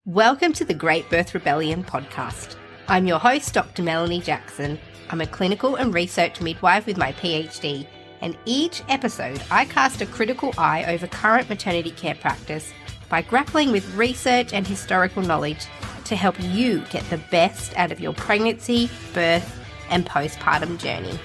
Welcome to the Great Birth Rebellion podcast. I'm your host, Dr. Melanie Jackson. I'm a clinical and research midwife with my PhD, and each episode I cast a critical eye over current maternity care practice by grappling with research and historical knowledge to help you get the best out of your pregnancy, birth, and postpartum journey.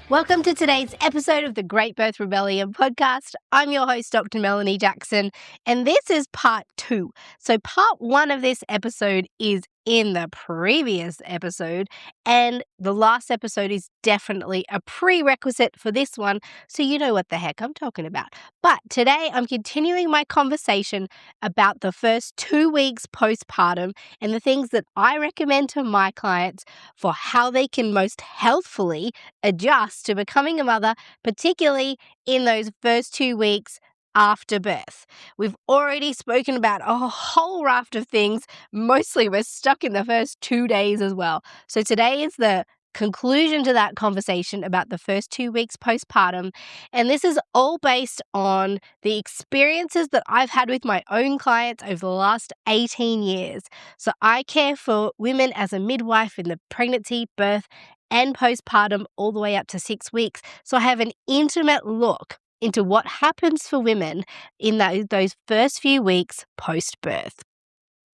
Welcome to today's episode of the Great Birth Rebellion podcast. I'm your host, Dr. Melanie Jackson, and this is part 2. So part 1 of this episode is in the previous episode, and the last episode is definitely a prerequisite for this one, so you know what the heck I'm talking about. But today I'm continuing my conversation about the first 2 weeks postpartum and the things that I recommend to my clients for how they can most healthfully adjust to becoming a mother, particularly in those first 2 weeks after birth. We've already spoken about a whole raft of things. Mostly we're stuck in the first 2 days as well. So today is the conclusion to that conversation about the first 2 weeks postpartum. And this is all based on the experiences that I've had with my own clients over the last 18 years. So I care for women as a midwife in the pregnancy, birth, and postpartum all the way up to 6 weeks. So I have an intimate look into what happens for women in those first few weeks post-birth.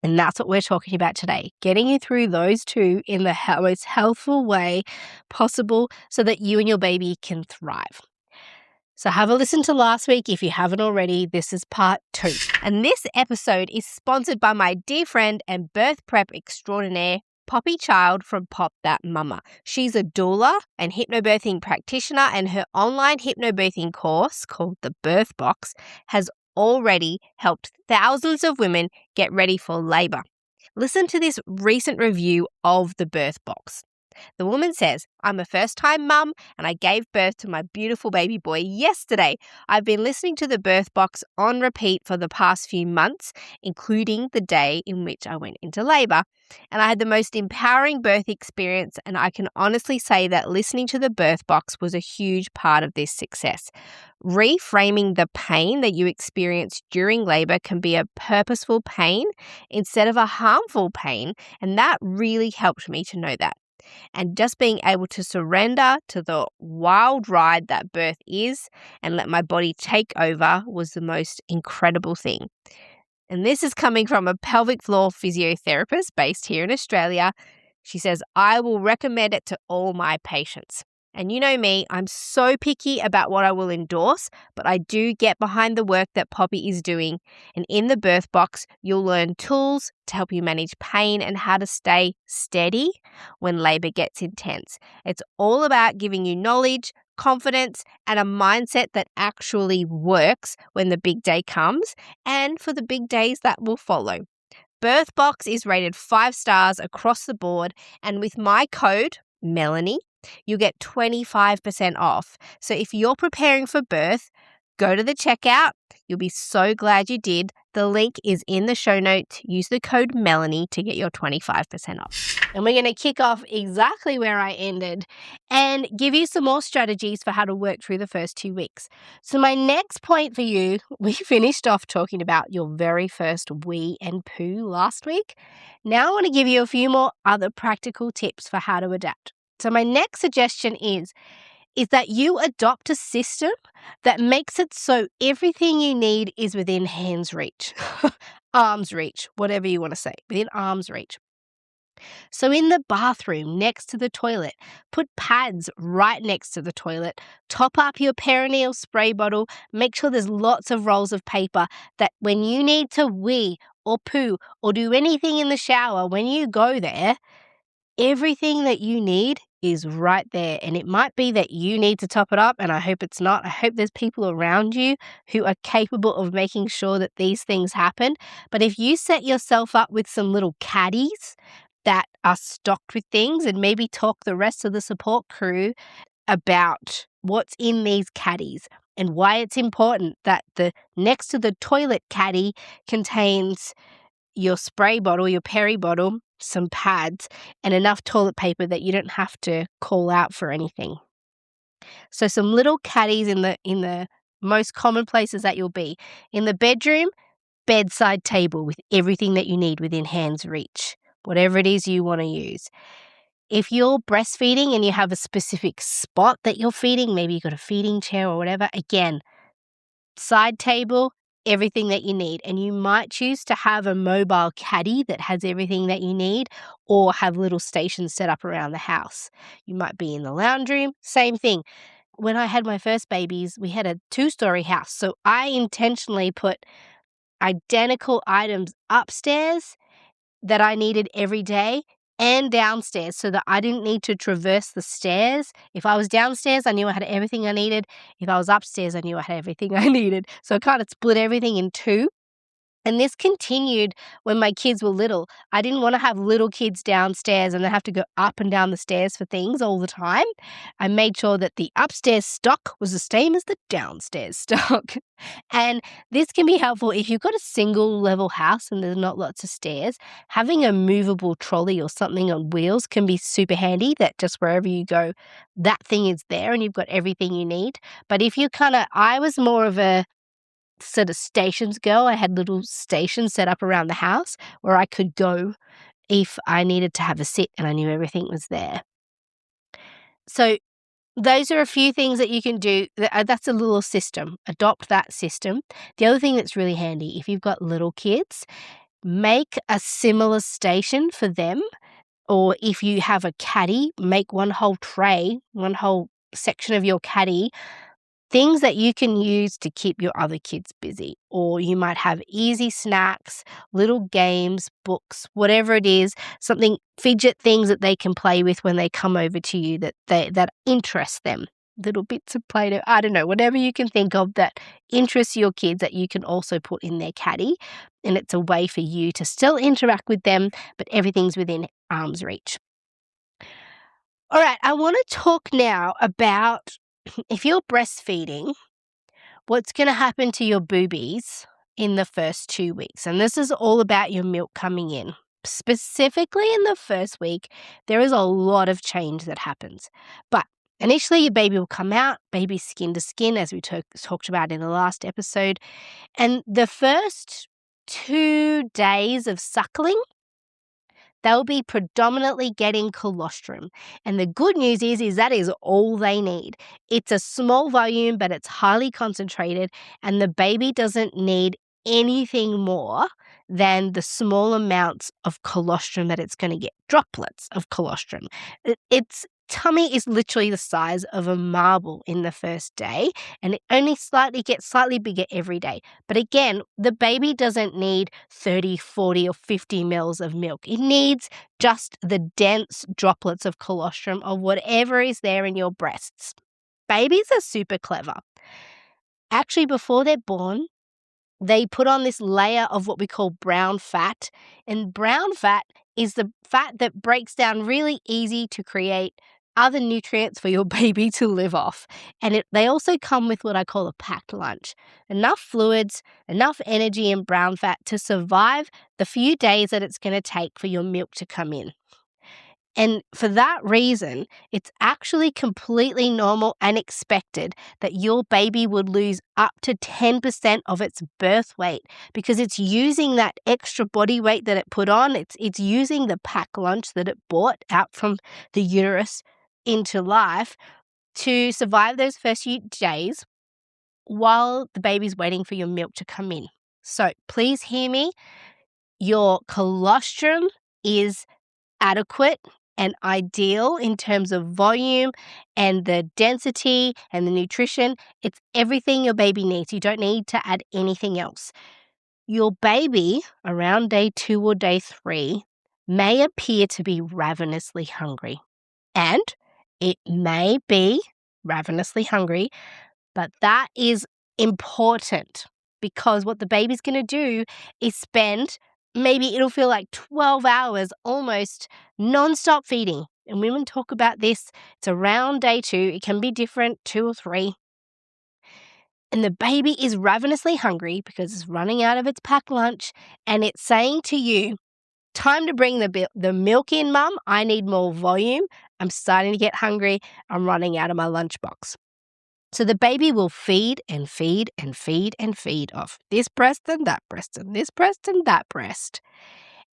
And that's what we're talking about today, getting you through those two in the most healthful way possible so that you and your baby can thrive. So have a listen to last week if you haven't already. This is part 2. And this episode is sponsored by my dear friend and birth prep extraordinaire, Poppy Child from Pop That Mama. She's a doula and hypnobirthing practitioner, and her online hypnobirthing course called The Birth Box has already helped thousands of women get ready for labor. Listen to this recent review of The Birth Box. The woman says, "I'm a first-time mum and I gave birth to my beautiful baby boy yesterday. I've been listening to The Birth Box on repeat for the past few months, including the day in which I went into labor. And I had the most empowering birth experience, and I can honestly say that listening to The Birth Box was a huge part of this success. Reframing the pain that you experience during labor can be a purposeful pain instead of a harmful pain, and that really helped me to know that. And just being able to surrender to the wild ride that birth is and let my body take over was the most incredible thing." And this is coming from a pelvic floor physiotherapist based here in Australia. She says, "I will recommend it to all my patients." And you know me, I'm so picky about what I will endorse, but I do get behind the work that Poppy is doing. And in The Birth Box, you'll learn tools to help you manage pain and how to stay steady when labor gets intense. It's all about giving you knowledge, confidence, and a mindset that actually works when the big day comes and for the big days that will follow. Birth Box is rated 5 stars across the board, and with my code, Melanie, you'll get 25% off. So if you're preparing for birth, go to the checkout. You'll be so glad you did. The link is in the show notes. Use the code Melanie to get your 25% off. And we're going to kick off exactly where I ended and give you some more strategies for how to work through the first 2 weeks. So my next point for you, we finished off talking about your very first wee and poo last week. Now I want to give you a few more other practical tips for how to adapt. So my next suggestion is that you adopt a system that makes it so everything you need is within hand's reach, arm's reach, whatever you want to say, within arm's reach. So in the bathroom next to the toilet, put pads right next to the toilet, top up your perineal spray bottle, make sure there's lots of rolls of paper that when you need to wee or poo or do anything in the shower, when you go there, everything that you need is right there. And it might be that you need to top it up, and I hope it's not. I hope there's people around you who are capable of making sure that these things happen. But if you set yourself up with some little caddies that are stocked with things, and maybe talk the rest of the support crew about what's in these caddies and why it's important that the next to the toilet caddy contains your spray bottle, your peri bottle, some pads, and enough toilet paper that you don't have to call out for anything. So some little caddies in the most common places that you'll be. In the bedroom, bedside table with everything that you need within hand's reach, whatever it is you want to use. If you're breastfeeding and you have a specific spot that you're feeding, maybe you've got a feeding chair or whatever, again, side table, everything that you need. And you might choose to have a mobile caddy that has everything that you need, or have little stations set up around the house. You might be in the lounge room, same thing. When I had my first babies, we had a 2-story house. So I intentionally put identical items upstairs that I needed every day and downstairs so that I didn't need to traverse the stairs. If I was downstairs, I knew I had everything I needed. If I was upstairs, I knew I had everything I needed. So I kind of split everything in two. And this continued when my kids were little. I didn't want to have little kids downstairs and they have to go up and down the stairs for things all the time. I made sure that the upstairs stock was the same as the downstairs stock. And this can be helpful if you've got a single level house and there's not lots of stairs. Having a movable trolley or something on wheels can be super handy, that just wherever you go, that thing is there and you've got everything you need. But if you I was more of a sort of stations girl. I had little stations set up around the house where I could go if I needed to have a sit and I knew everything was there. So those are a few things that you can do. That's a little system. Adopt that system. The other thing that's really handy, if you've got little kids, make a similar station for them. Or if you have a caddy, make one whole tray, one whole section of your caddy, things that you can use to keep your other kids busy. Or you might have easy snacks, little games, books, whatever it is, something, fidget things that they can play with when they come over to you that interest them. Little bits of Play-Doh, I don't know, whatever you can think of that interests your kids that you can also put in their caddy. And it's a way for you to still interact with them, but everything's within arm's reach. All right, I want to talk now about if you're breastfeeding, what's going to happen to your boobies in the first 2 weeks. And this is all about your milk coming in. Specifically in the first week, there is a lot of change that happens. But initially, your baby will come out, baby skin to skin, as we talked about in the last episode. And the first 2 days of suckling, they'll be predominantly getting colostrum. And the good news is that is all they need. It's a small volume, but it's highly concentrated, and the baby doesn't need anything more than the small amounts of colostrum that it's going to get, droplets of colostrum. Its tummy is literally the size of a marble in the first day, and it only gets slightly bigger every day. But again, the baby doesn't need 30, 40, or 50 mils of milk. It needs just the dense droplets of colostrum of whatever is there in your breasts. Babies are super clever. Actually, before they're born, they put on this layer of what we call brown fat. And brown fat is the fat that breaks down really easy to create other nutrients for your baby to live off. And they also come with what I call a packed lunch. Enough fluids, enough energy and brown fat to survive the few days that it's going to take for your milk to come in. And for that reason, it's actually completely normal and expected that your baby would lose up to 10% of its birth weight because it's using that extra body weight that it put on. It's using the pack lunch that it brought out from the uterus into life to survive those first few days while the baby's waiting for your milk to come in. So please hear me. Your colostrum is adequate and ideal in terms of volume and the density and the nutrition. It's everything your baby needs. You don't need to add anything else. Your baby, around day 2 or day 3, may appear to be ravenously hungry. And it may be ravenously hungry, but that is important because what the baby's going to do is spend, maybe it'll feel like 12 hours almost non-stop feeding. And women talk about this. It's around day 2. It can be different, 2 or 3. And the baby is ravenously hungry because it's running out of its packed lunch. And it's saying to you, time to bring the milk in, Mum. I need more volume. I'm starting to get hungry. I'm running out of my lunchbox. So the baby will feed and feed and feed and feed off this breast and that breast and this breast and that breast.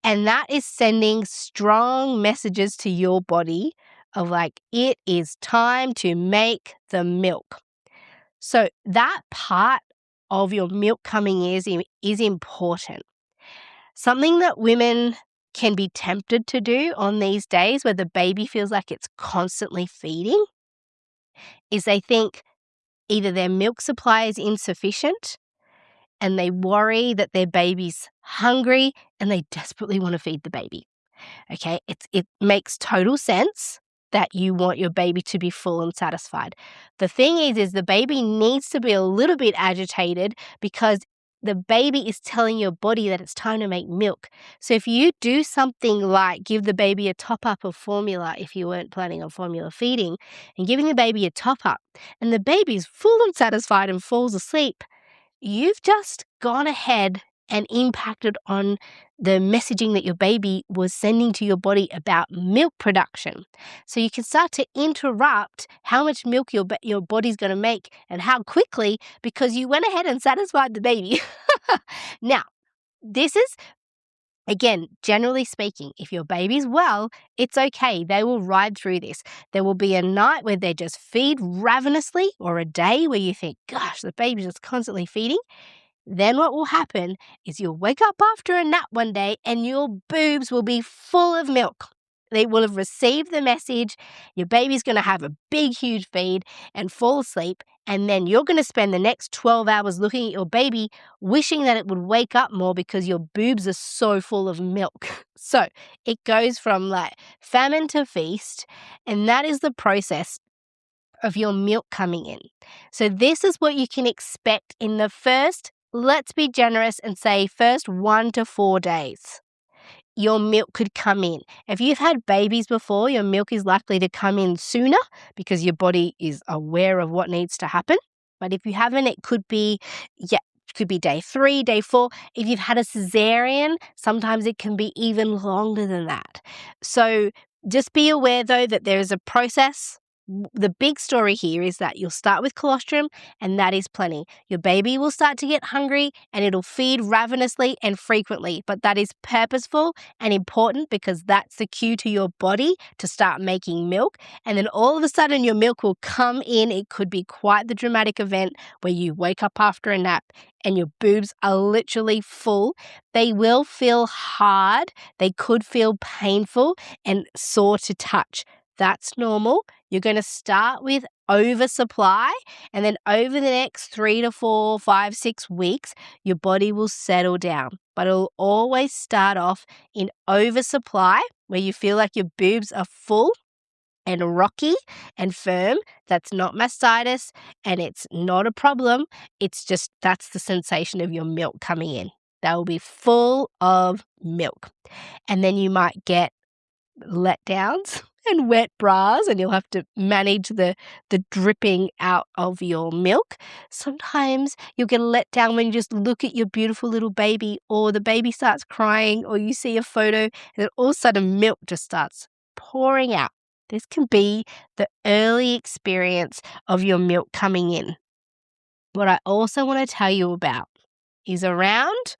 And that is sending strong messages to your body of like, it is time to make the milk. So that part of your milk coming is important. Something that women can be tempted to do on these days where the baby feels like it's constantly feeding is they think either their milk supply is insufficient and they worry that their baby's hungry and they desperately want to feed the baby. Okay, it makes total sense that you want your baby to be full and satisfied. The thing is the baby needs to be a little bit agitated because the baby is telling your body that it's time to make milk. So if you do something like give the baby a top-up of formula if you weren't planning on formula feeding and giving the baby a top-up and the baby's full and satisfied and falls asleep, you've just gone ahead and impacted on the messaging that your baby was sending to your body about milk production. So you can start to interrupt how much milk your body's going to make and how quickly because you went ahead and satisfied the baby. Now, this is, again, generally speaking, if your baby's well, it's okay. They will ride through this. There will be a night where they just feed ravenously or a day where you think, gosh, the baby's just constantly feeding. Then what will happen is you'll wake up after a nap one day and your boobs will be full of milk. They will have received the message. Your baby's going to have a big, huge feed and fall asleep. And then you're going to spend the next 12 hours looking at your baby, wishing that it would wake up more because your boobs are so full of milk. So it goes from like famine to feast. And that is the process of your milk coming in. So this is what you can expect in the first, let's be generous and say first 1 to 4 days. Your milk could come in. If you've had babies before, your milk is likely to come in sooner because your body is aware of what needs to happen. But if you haven't, it could be day 3, day 4. If you've had a cesarean, sometimes it can be even longer than that. So just be aware, though, that there is a process. The big story here is that you'll start with colostrum and that is plenty. Your baby will start to get hungry and it'll feed ravenously and frequently, but that is purposeful and important because that's the cue to your body to start making milk. And then all of a sudden your milk will come in. It could be quite the dramatic event where you wake up after a nap and your boobs are literally full. They will feel hard. They could feel painful and sore to touch. That's normal. You're going to start with oversupply, and then over the next 3 to 4, 5, 6 weeks, your body will settle down. But it'll always start off in oversupply, where you feel like your boobs are full and rocky and firm. That's not mastitis, and it's not a problem. It's just that's the sensation of your milk coming in. That will be full of milk. And then you might get letdowns and wet bras, and you'll have to manage the dripping out of your milk. Sometimes you'll get a letdown when you just look at your beautiful little baby, or the baby starts crying, or you see a photo and then all of a sudden milk just starts pouring out. This can be the early experience of your milk coming in. What I also want to tell you about is around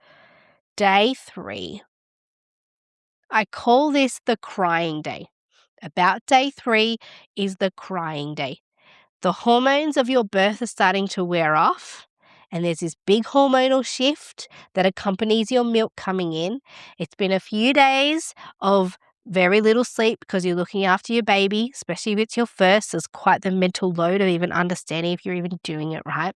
day 3. I call this the crying day. About day 3 is the crying day. The hormones of your birth are starting to wear off, and there's this big hormonal shift that accompanies your milk coming in. It's been a few days of very little sleep because you're looking after your baby, especially if it's your first. There's quite the mental load of even understanding if you're even doing it right.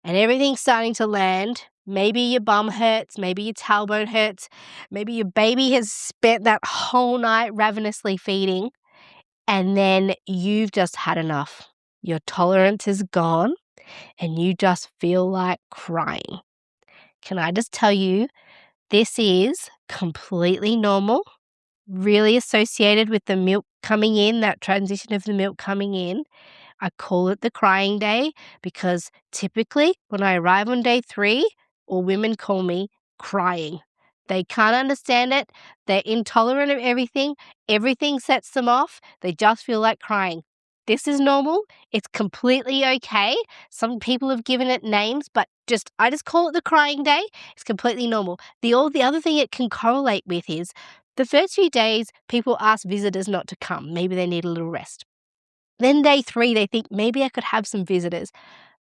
And everything's starting to land. Maybe your bum hurts, maybe your tailbone hurts, maybe your baby has spent that whole night ravenously feeding, and then you've just had enough. Your tolerance is gone, and you just feel like crying. Can I just tell you, this is completely normal, really associated with the milk coming in, that transition of the milk coming in. I call it the crying day because typically when I arrive on day 3, all women call me crying. They can't understand it. They're intolerant of everything. Everything sets them off. They just feel like crying. this is normal. It's completely okay. Some people have given it names, but I just call it the crying day. It's completely normal. The other thing it can correlate with is the first few days, people ask visitors not to come. Maybe they need a little rest. Then day 3, they think maybe I could have some visitors,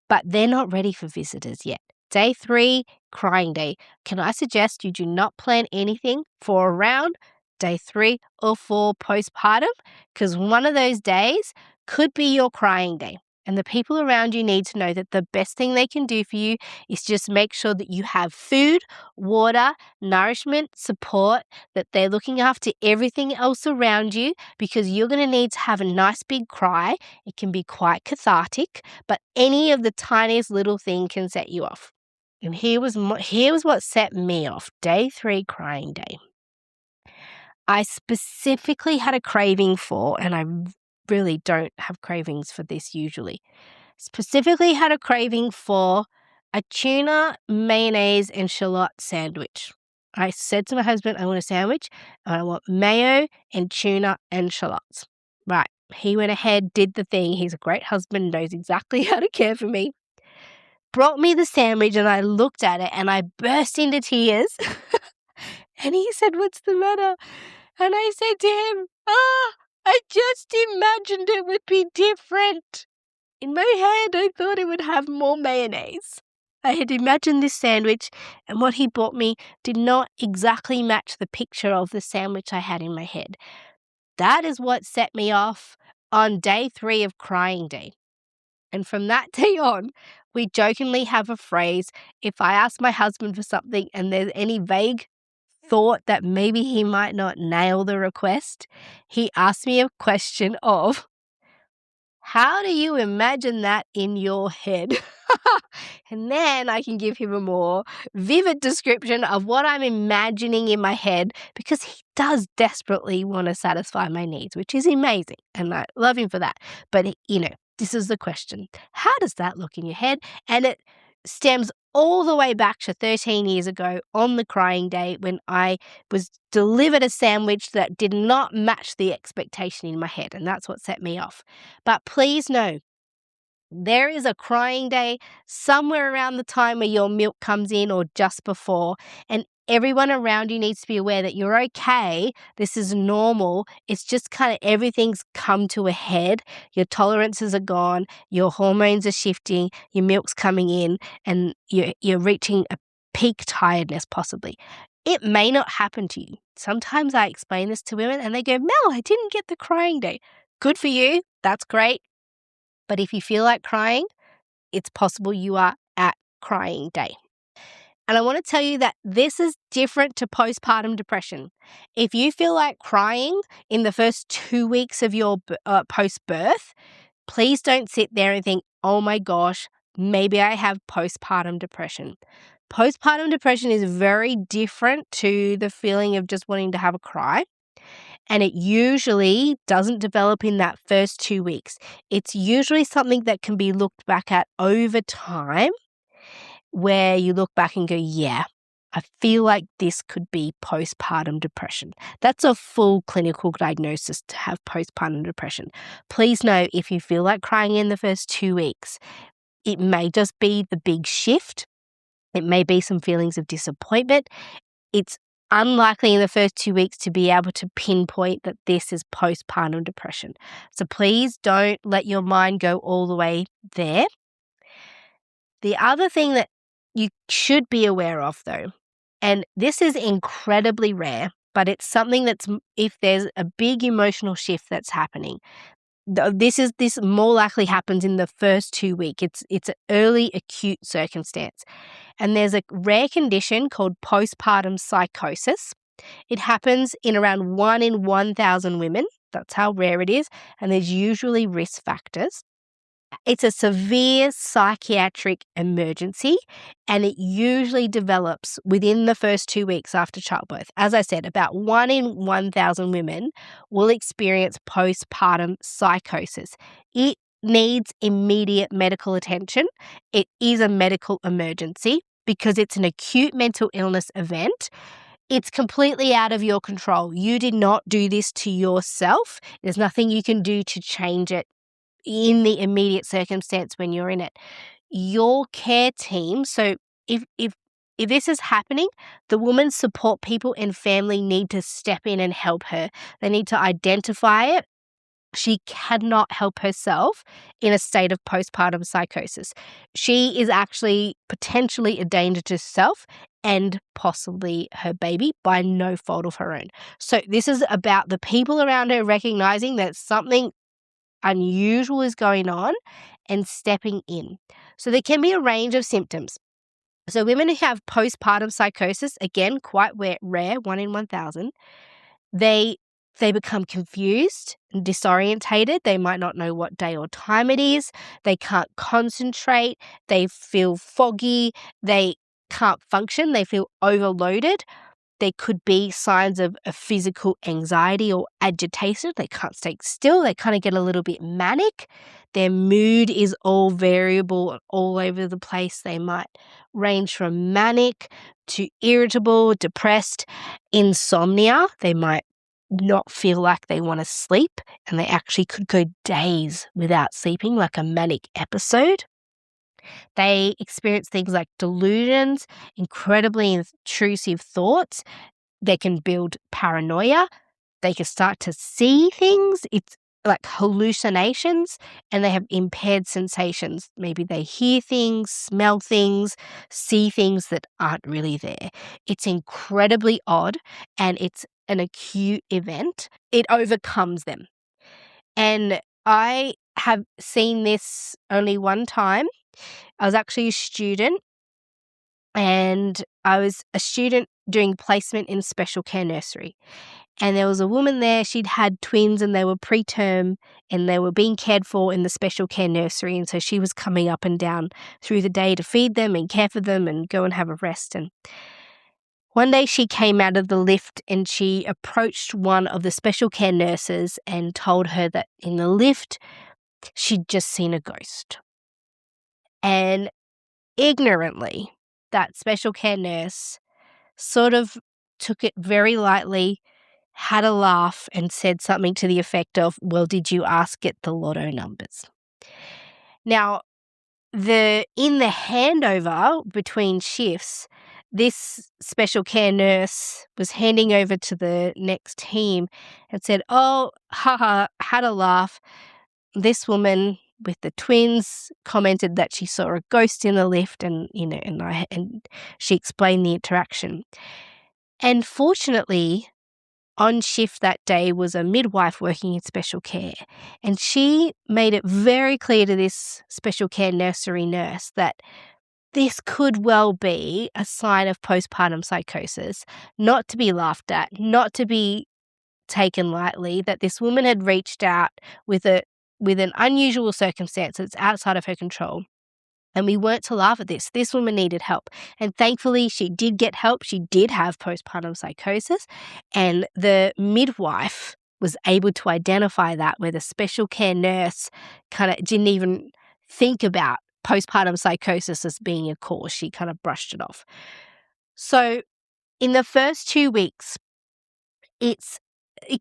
but they're not ready for visitors yet. Day 3, crying day. Can I suggest you do not plan anything for around day 3 or 4 postpartum? Because one of those days could be your crying day. And the people around you need to know that the best thing they can do for you is just make sure that you have food, water, nourishment, support, that they're looking after everything else around you, because you're going to need to have a nice big cry. It can be quite cathartic, but any of the tiniest little thing can set you off. And here was what set me off. Day 3, crying day. I specifically had a craving for, and I really don't have cravings for this usually, specifically had a craving for a tuna, mayonnaise, and shallot sandwich. I said to my husband, I want a sandwich, and I want mayo and tuna and shallots. Right. He went ahead, did the thing. He's a great husband, knows exactly how to care for me. Brought me the sandwich, and I looked at it, and I burst into tears. And he said, "What's the matter?" And I said to him, I just imagined it would be different. In my head, I thought it would have more mayonnaise. I had imagined this sandwich, and what he bought me did not exactly match the picture of the sandwich I had in my head. That is what set me off on day 3 of crying day. And from that day on, we jokingly have a phrase. If I ask my husband for something and there's any vague thought that maybe he might not nail the request, he asks me a question of, how do you imagine that in your head? And then I can give him a more vivid description of what I'm imagining in my head, because he does desperately want to satisfy my needs, which is amazing. And I love him for that. But, this is the question. How does that look in your head? And it stems all the way back to 13 years ago on the crying day, when I was delivered a sandwich that did not match the expectation in my head. And that's what set me off. But please know, there is a crying day somewhere around the time where your milk comes in or just before, and everyone around you needs to be aware that you're okay. This is normal. It's just kind of everything's come to a head. Your tolerances are gone. Your hormones are shifting. Your milk's coming in, and you're reaching a peak tiredness possibly. It may not happen to you. Sometimes I explain this to women and they go, "Mel, I didn't get the crying day." Good for you. That's great. But if you feel like crying, it's possible you are at crying day. And I want to tell you that this is different to postpartum depression. If you feel like crying in the first 2 weeks of your post-birth, please don't sit there and think, "Oh my gosh, maybe I have postpartum depression." Postpartum depression is very different to the feeling of just wanting to have a cry. And it usually doesn't develop in that first 2 weeks. It's usually something that can be looked back at over time, where you look back and go, yeah, I feel like this could be postpartum depression. That's a full clinical diagnosis to have postpartum depression. Please know, if you feel like crying in the first 2 weeks, it may just be the big shift. It may be some feelings of disappointment. It's unlikely in the first 2 weeks to be able to pinpoint that this is postpartum depression. So please don't let your mind go all the way there. The other thing that you should be aware of, though, and this is incredibly rare, but it's something that's, if there's a big emotional shift that's happening, this more likely happens in the first 2 weeks. It's an early acute circumstance. And there's a rare condition called postpartum psychosis. It happens in around 1 in 1,000 women. That's how rare it is. And there's usually risk factors. It's a severe psychiatric emergency, and it usually develops within the first 2 weeks after childbirth. As I said, about 1 in 1,000 women will experience postpartum psychosis. It needs immediate medical attention. It is a medical emergency because it's an acute mental illness event. It's completely out of your control. You did not do this to yourself. There's nothing you can do to change it in the immediate circumstance when you're in it. Your care team, so if this is happening, the woman's support people and family need to step in and help her. They need to identify it. She cannot help herself in a state of postpartum psychosis. She is actually potentially a danger to herself and possibly her baby by no fault of her own. So this is about the people around her recognizing that something unusual is going on and stepping in. So there can be a range of symptoms. So women who have postpartum psychosis, again, quite rare, 1 in 1,000, they become confused and disorientated. They might not know what day or time it is. They can't concentrate. They feel foggy. They can't function. They feel overloaded. There could be signs of a physical anxiety or agitation. They can't stay still. They kind of get a little bit manic. Their mood is all variable, all over the place. They might range from manic to irritable, depressed, insomnia. They might not feel like they want to sleep, and they actually could go days without sleeping, like a manic episode. They experience things like delusions, incredibly intrusive thoughts. They can build paranoia. They can start to see things. It's like hallucinations, and they have impaired sensations. Maybe they hear things, smell things, see things that aren't really there. It's incredibly odd, and it's an acute event. It overcomes them. And I have seen this only one time. I was actually a student, and I was a student doing placement in special care nursery. And there was a woman there, she'd had twins and they were preterm and they were being cared for in the special care nursery. And so she was coming up and down through the day to feed them and care for them and go and have a rest. And one day she came out of the lift and she approached one of the special care nurses and told her that in the lift she'd just seen a ghost. And ignorantly, that special care nurse sort of took it very lightly, had a laugh, and said something to the effect of, "Well, did you ask it the lotto numbers?" Now, in the handover between shifts, this special care nurse was handing over to the next team and said, "Oh, haha, had a laugh. This woman with the twins commented that she saw a ghost in the lift," and and she explained the interaction. And fortunately, on shift that day was a midwife working in special care, and she made it very clear to this special care nursery nurse that this could well be a sign of postpartum psychosis, not to be laughed at, not to be taken lightly, that this woman had reached out with an unusual circumstance that's outside of her control. And we weren't to laugh at this. This woman needed help. And thankfully, she did get help. She did have postpartum psychosis. And the midwife was able to identify that, where the special care nurse kind of didn't even think about postpartum psychosis as being a cause. She kind of brushed it off. So in the first 2 weeks, it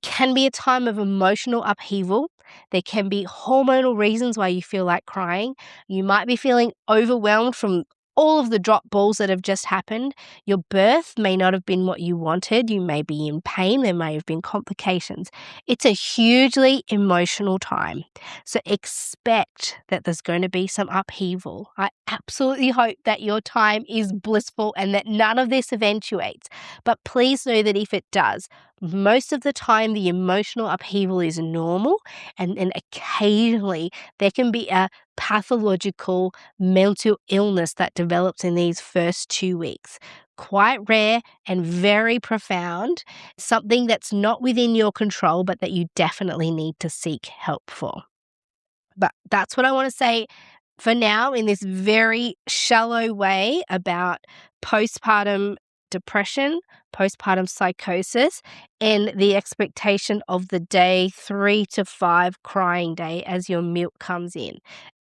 can be a time of emotional upheaval. There can be hormonal reasons why you feel like crying. You might be feeling overwhelmed from all of the drop balls that have just happened. Your birth may not have been what you wanted. You may be in pain. There may have been complications. It's a hugely emotional time. So expect that there's going to be some upheaval. I absolutely hope that your time is blissful and that none of this eventuates. But please know that if it does, most of the time the emotional upheaval is normal, and then occasionally there can be a pathological mental illness that develops in these first 2 weeks. Quite rare and very profound, something that's not within your control, but that you definitely need to seek help for. But that's what I want to say for now in this very shallow way about postpartum depression, postpartum psychosis, and the expectation of the day 3 to 5 crying day as your milk comes in.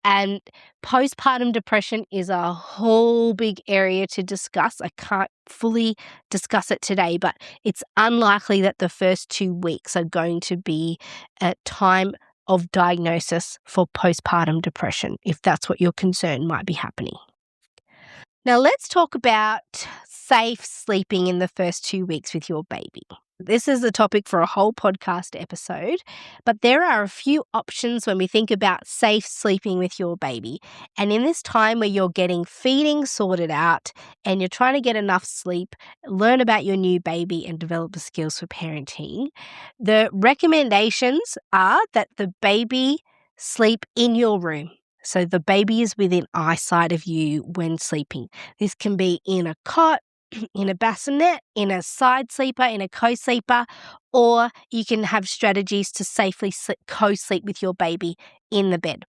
And postpartum depression is a whole big area to discuss. I can't fully discuss it today, but it's unlikely that the first 2 weeks are going to be a time of diagnosis for postpartum depression, if that's what your concern might be happening. Now, let's talk about safe sleeping in the first 2 weeks with your baby. This is a topic for a whole podcast episode, but there are a few options when we think about safe sleeping with your baby. And in this time where you're getting feeding sorted out and you're trying to get enough sleep, learn about your new baby and develop the skills for parenting, the recommendations are that the baby sleep in your room. So the baby is within eyesight of you when sleeping. This can be in a cot, in a bassinet, in a side sleeper, in a co-sleeper, or you can have strategies to safely co-sleep with your baby in the bed.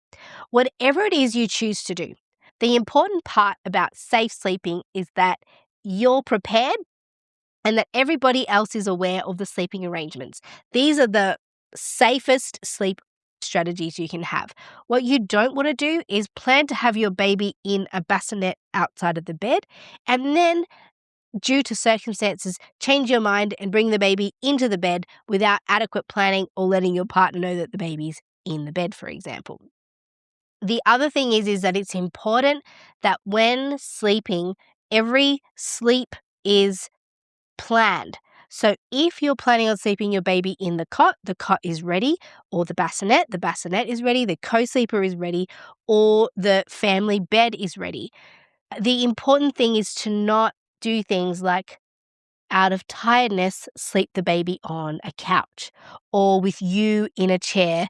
Whatever it is you choose to do, the important part about safe sleeping is that you're prepared and that everybody else is aware of the sleeping arrangements. These are the safest sleep strategies you can have. What you don't want to do is plan to have your baby in a bassinet outside of the bed and then, due to circumstances, change your mind and bring the baby into the bed without adequate planning or letting your partner know that the baby's in the bed, for example. The other thing is that it's important that when sleeping, every sleep is planned. So if you're planning on sleeping your baby in the cot is ready, or the bassinet is ready, the co-sleeper is ready, or the family bed is ready. The important thing is to not do things like, out of tiredness, sleep the baby on a couch or with you in a chair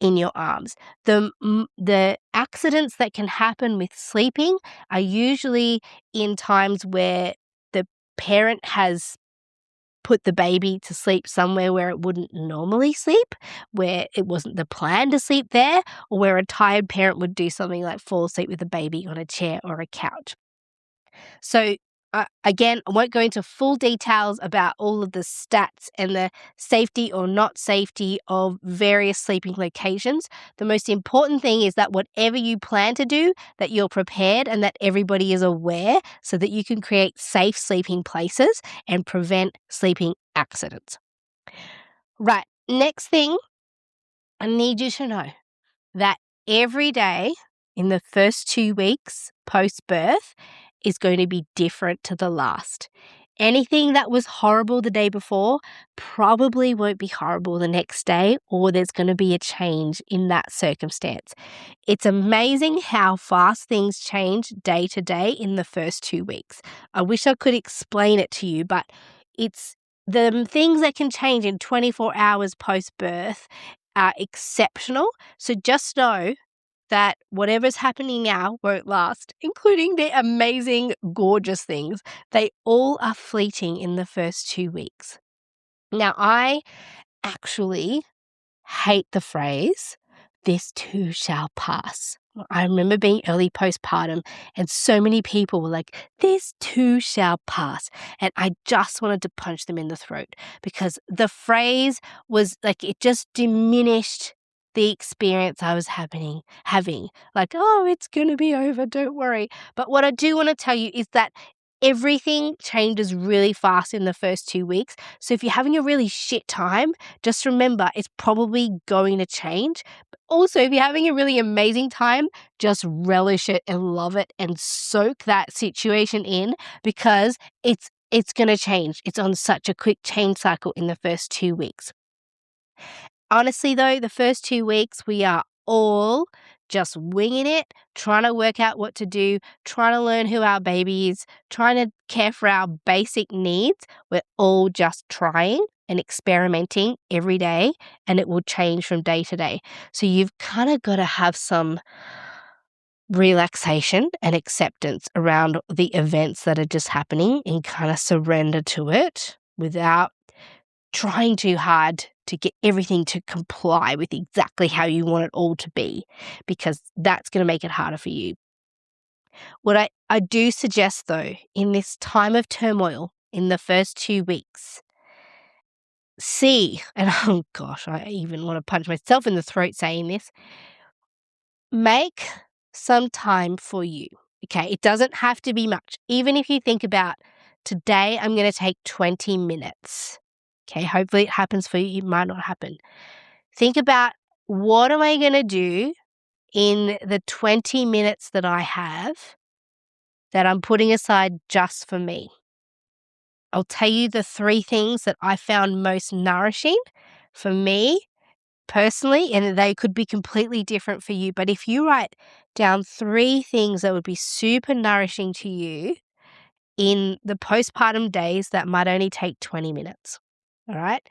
in your arms. The accidents that can happen with sleeping are usually in times where the parent has put the baby to sleep somewhere where it wouldn't normally sleep, where it wasn't the plan to sleep there, or where a tired parent would do something like fall asleep with the baby on a chair or a couch. So again, I won't go into full details about all of the stats and the safety or not safety of various sleeping locations. The most important thing is that whatever you plan to do, that you're prepared and that everybody is aware so that you can create safe sleeping places and prevent sleeping accidents. Right, next thing, I need you to know that every day in the first 2 weeks post-birth is going to be different to the last. Anything that was horrible the day before probably won't be horrible the next day, or there's going to be a change in that circumstance. It's amazing how fast things change day to day in the first 2 weeks. I wish I could explain it to you, but it's the things that can change in 24 hours post-birth are exceptional. So just know that whatever's happening now won't last, including the amazing, gorgeous things. They all are fleeting in the first 2 weeks. Now, I actually hate the phrase, "this too shall pass." I remember being early postpartum and so many people were like, "this too shall pass." And I just wanted to punch them in the throat because the phrase was like, it just diminished the experience I was having. Like, "Oh, it's going to be over, don't worry." But what I do want to tell you is that everything changes really fast in the first 2 weeks. So if you're having a really shit time, just remember it's probably going to change. But also, if you're having a really amazing time, just relish it and love it and soak that situation in because it's going to change. It's on such a quick change cycle in the first 2 weeks. Honestly, though, the first 2 weeks, we are all just winging it, trying to work out what to do, trying to learn who our baby is, trying to care for our basic needs. We're all just trying and experimenting every day, and it will change from day to day. So you've kind of got to have some relaxation and acceptance around the events that are just happening and kind of surrender to it without trying too hard to get everything to comply with exactly how you want it all to be, because that's going to make it harder for you. What I do suggest, though, in this time of turmoil in the first 2 weeks, and oh gosh, I even want to punch myself in the throat saying this, make some time for you. Okay, it doesn't have to be much. Even if you think about, today I'm going to take 20 minutes. Okay, hopefully it happens for you. It might not happen. Think about what am I going to do in the 20 minutes that I have that I'm putting aside just for me? I'll tell you the 3 things that I found most nourishing for me personally, and they could be completely different for you. But if you write down 3 things that would be super nourishing to you in the postpartum days, that might only take 20 minutes. All right.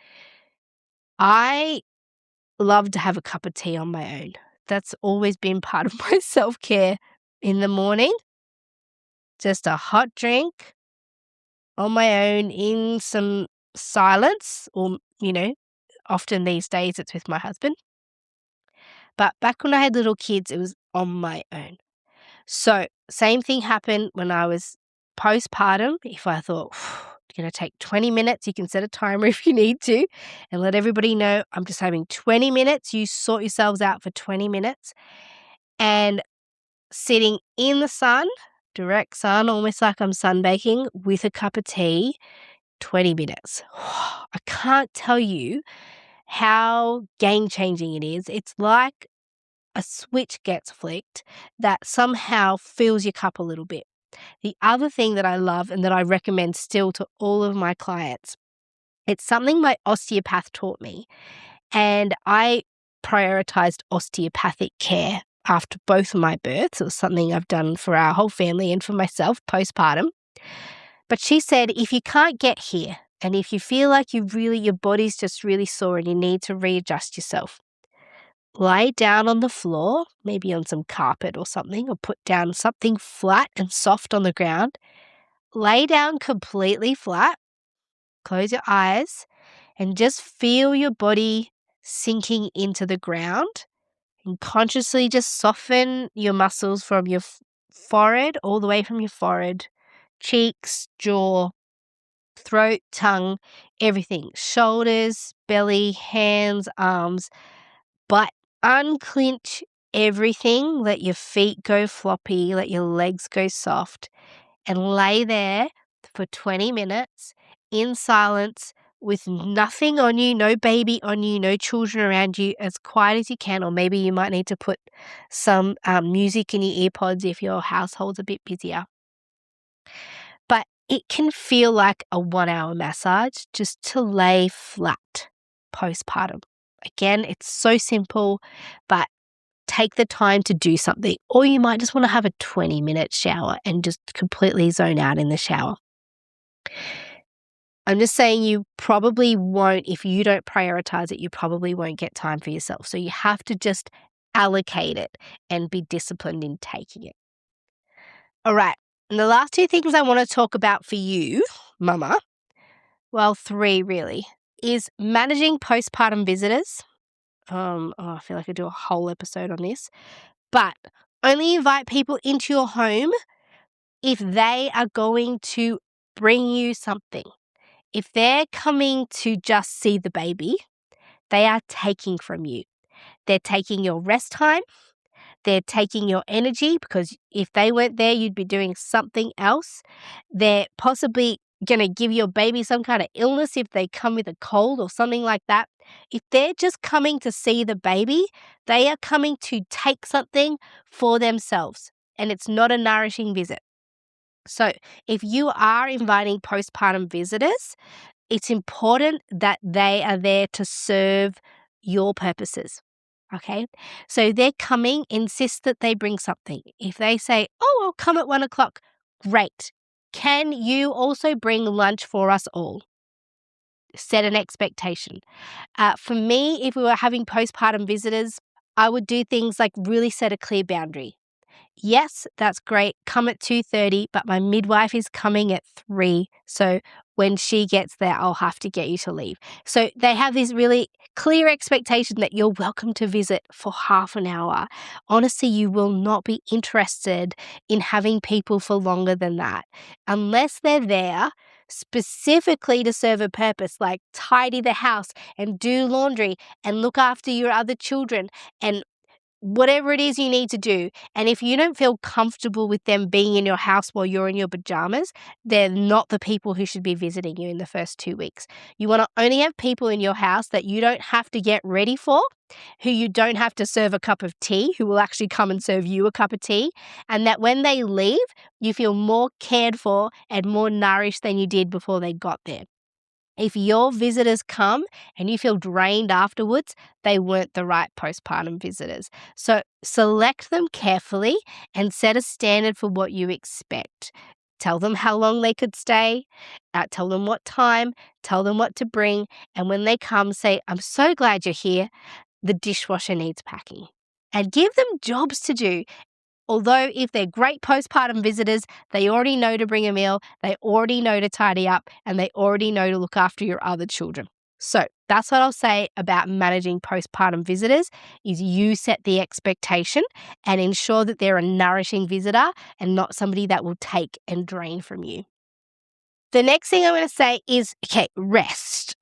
I love to have a cup of tea on my own. That's always been part of my self-care in the morning. Just a hot drink on my own in some silence, or, often these days it's with my husband. But back when I had little kids, it was on my own. So same thing happened when I was postpartum. If I thought, it's going to take 20 minutes, you can set a timer if you need to and let everybody know I'm just having 20 minutes. You sort yourselves out for 20 minutes. And sitting in the sun, direct sun, almost like I'm sunbaking with a cup of tea, 20 minutes. I can't tell you how game-changing it is. It's like a switch gets flicked that somehow fills your cup a little bit. The other thing that I love and that I recommend still to all of my clients, it's something my osteopath taught me, and I prioritized osteopathic care after both of my births. It was something I've done for our whole family and for myself postpartum. But she said, if you can't get here and if you feel like your body's just really sore and you need to readjust yourself, lie down on the floor, maybe on some carpet or something, or put down something flat and soft on the ground. Lay down completely flat, close your eyes, and just feel your body sinking into the ground, and consciously just soften your muscles from your forehead, all the way from your forehead, cheeks, jaw, throat, tongue, everything, shoulders, belly, hands, arms, but unclench everything. Let your feet go floppy, let your legs go soft, and lay there for 20 minutes in silence with nothing on you, no baby on you, no children around you, as quiet as you can. Or maybe you might need to put some music in your earpods if your household's a bit busier. But it can feel like a 1-hour massage just to lay flat postpartum. Again, it's so simple, but take the time to do something. Or you might just want to have a 20-minute shower and just completely zone out in the shower. I'm just saying you probably won't, if you don't prioritize it, you probably won't get time for yourself. So you have to just allocate it and be disciplined in taking it. All right. And the last 2 things I want to talk about for you, mama, well, 3 really, is managing postpartum visitors. I feel like I do a whole episode on this. But only invite people into your home if they are going to bring you something. If they're coming to just see the baby, they are taking from you. They're taking your rest time. They're taking your energy, because if they weren't there, you'd be doing something else. They're possibly going to give your baby some kind of illness if they come with a cold or something like that. If they're just coming to see the baby, they are coming to take something for themselves, and it's not a nourishing visit. So if you are inviting postpartum visitors, it's important that they are there to serve your purposes. Okay, so they're coming, insist that they bring something. If they say, oh, I'll come at 1:00, great. Can you also bring lunch for us all? Set an expectation. For me, if we were having postpartum visitors, I would do things like really set a clear boundary. Yes, that's great. Come at 2:30, but my midwife is coming at 3. So when she gets there, I'll have to get you to leave. So they have this really clear expectation that you're welcome to visit for half an hour. Honestly, you will not be interested in having people for longer than that unless they're there specifically to serve a purpose, like tidy the house and do laundry and look after your other children and whatever it is you need to do. And if you don't feel comfortable with them being in your house while you're in your pajamas, they're not the people who should be visiting you in the first 2 weeks. You want to only have people in your house that you don't have to get ready for, who you don't have to serve a cup of tea, who will actually come and serve you a cup of tea, and that when they leave, you feel more cared for and more nourished than you did before they got there. If your visitors come and you feel drained afterwards, they weren't the right postpartum visitors. So select them carefully and set a standard for what you expect. Tell them how long they could stay, tell them what time, tell them what to bring, and when they come, say, "I'm so glad you're here. The dishwasher needs packing." And give them jobs to do. Although if they're great postpartum visitors, they already know to bring a meal, they already know to tidy up, and they already know to look after your other children. So that's what I'll say about managing postpartum visitors is you set the expectation and ensure that they're a nourishing visitor and not somebody that will take and drain from you. The next thing I'm going to say is, okay, rest.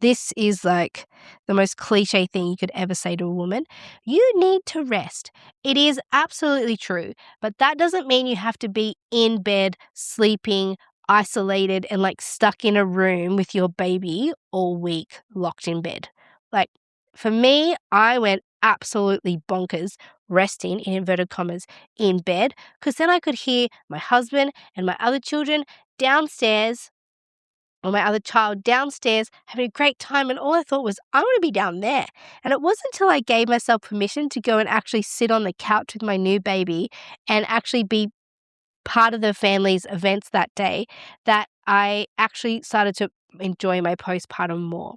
This is like the most cliche thing you could ever say to a woman. You need to rest. It is absolutely true, but that doesn't mean you have to be in bed, sleeping, isolated, and like stuck in a room with your baby all week, locked in bed. Like for me, I went absolutely bonkers resting in inverted commas in bed because then I could hear my husband and my other children downstairs or my other child downstairs having a great time, and all I thought was, I want to be down there. And it wasn't until I gave myself permission to go and actually sit on the couch with my new baby and actually be part of the family's events that day that I actually started to enjoy my postpartum more.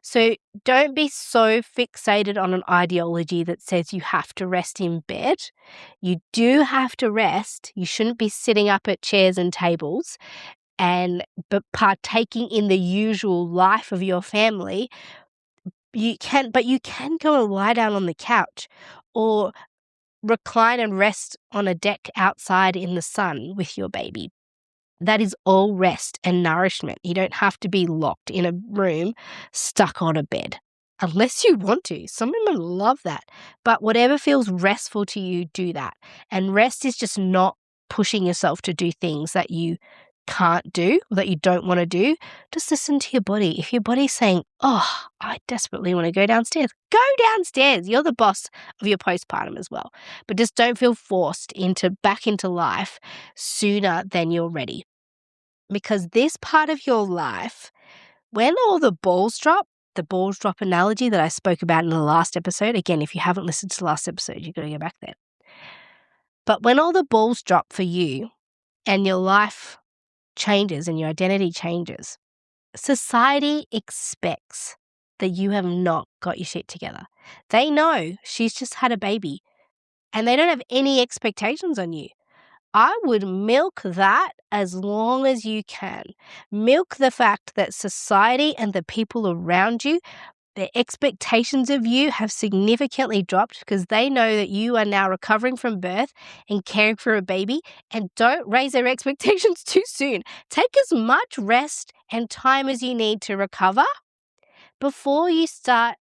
So don't be so fixated on an ideology that says you have to rest in bed. You do have to rest. You shouldn't be sitting up at chairs and tables but partaking in the usual life of your family. You can go and lie down on the couch or recline and rest on a deck outside in the sun with your baby. That is all rest and nourishment. You don't have to be locked in a room, stuck on a bed, unless you want to. Some women love that. But whatever feels restful to you, do that. And rest is just not pushing yourself to do things that you can't do or that you don't want to do. Just listen to your body. If your body's saying, "Oh, I desperately want to go downstairs," go downstairs. You're the boss of your postpartum as well. But just don't feel forced back into life sooner than you're ready. Because this part of your life, when all the balls drop analogy that I spoke about in the last episode, again, if you haven't listened to the last episode, you've got to go back there. But when all the balls drop for you and your life changes and your identity changes, society expects that you have not got your shit together. They know she's just had a baby and they don't have any expectations on you. I would milk that as long as you can. Milk the fact that society and the people around you, their expectations of you have significantly dropped because they know that you are now recovering from birth and caring for a baby, and don't raise their expectations too soon. Take as much rest and time as you need to recover before you start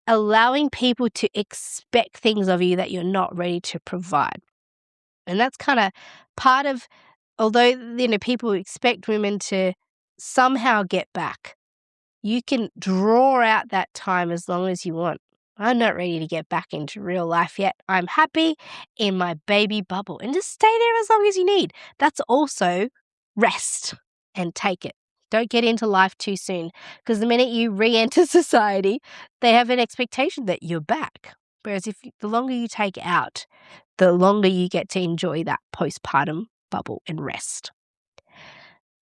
allowing people to expect things of you that you're not ready to provide. And that's kind of part of, although, people expect women to somehow get back, you can draw out that time as long as you want. I'm not ready to get back into real life yet. I'm happy in my baby bubble, and just stay there as long as you need. That's also rest and take it. Don't get into life too soon, because the minute you re-enter society, they have an expectation that you're back. Whereas the longer you take it out, the longer you get to enjoy that postpartum bubble and rest.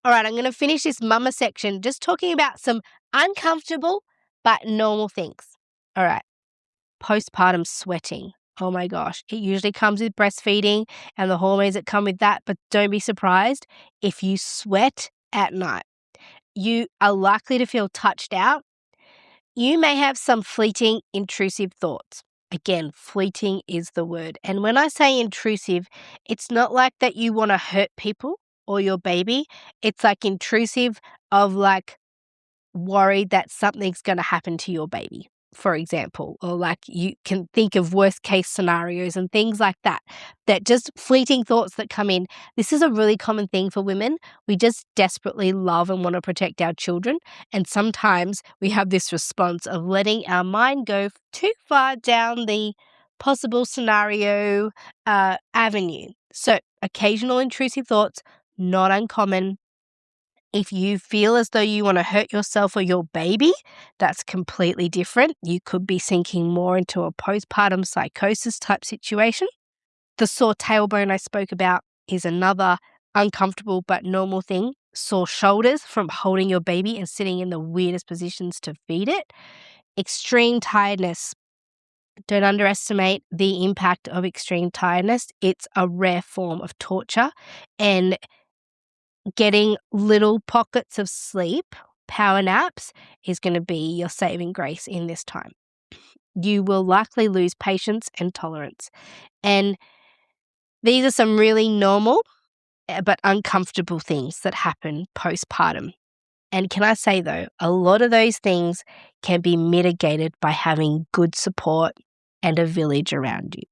All right, I'm going to finish this mama section just talking about some uncomfortable but normal things. All right, postpartum sweating. Oh my gosh, it usually comes with breastfeeding and the hormones that come with that, but don't be surprised if you sweat at night. You are likely to feel touched out. You may have some fleeting, intrusive thoughts. Again, fleeting is the word. And when I say intrusive, it's not like that you want to hurt people or your baby. It's like intrusive of like worried that something's going to happen to your baby. for example, or like you can think of worst case scenarios and things like that, that just fleeting thoughts that come in. This is a really common thing for women. We just desperately love and want to protect our children. And sometimes we have this response of letting our mind go too far down the possible scenario avenue. So occasional intrusive thoughts, not uncommon. If you feel as though you want to hurt yourself or your baby, that's completely different. You could be sinking more into a postpartum psychosis type situation. The sore tailbone I spoke about is another uncomfortable but normal thing. Sore shoulders from holding your baby and sitting in the weirdest positions to feed it. Extreme tiredness. Don't underestimate the impact of extreme tiredness. It's a rare form of torture, and getting little pockets of sleep, power naps, is going to be your saving grace in this time. You will likely lose patience and tolerance. And these are some really normal but uncomfortable things that happen postpartum. And can I say, though, a lot of those things can be mitigated by having good support and a village around you.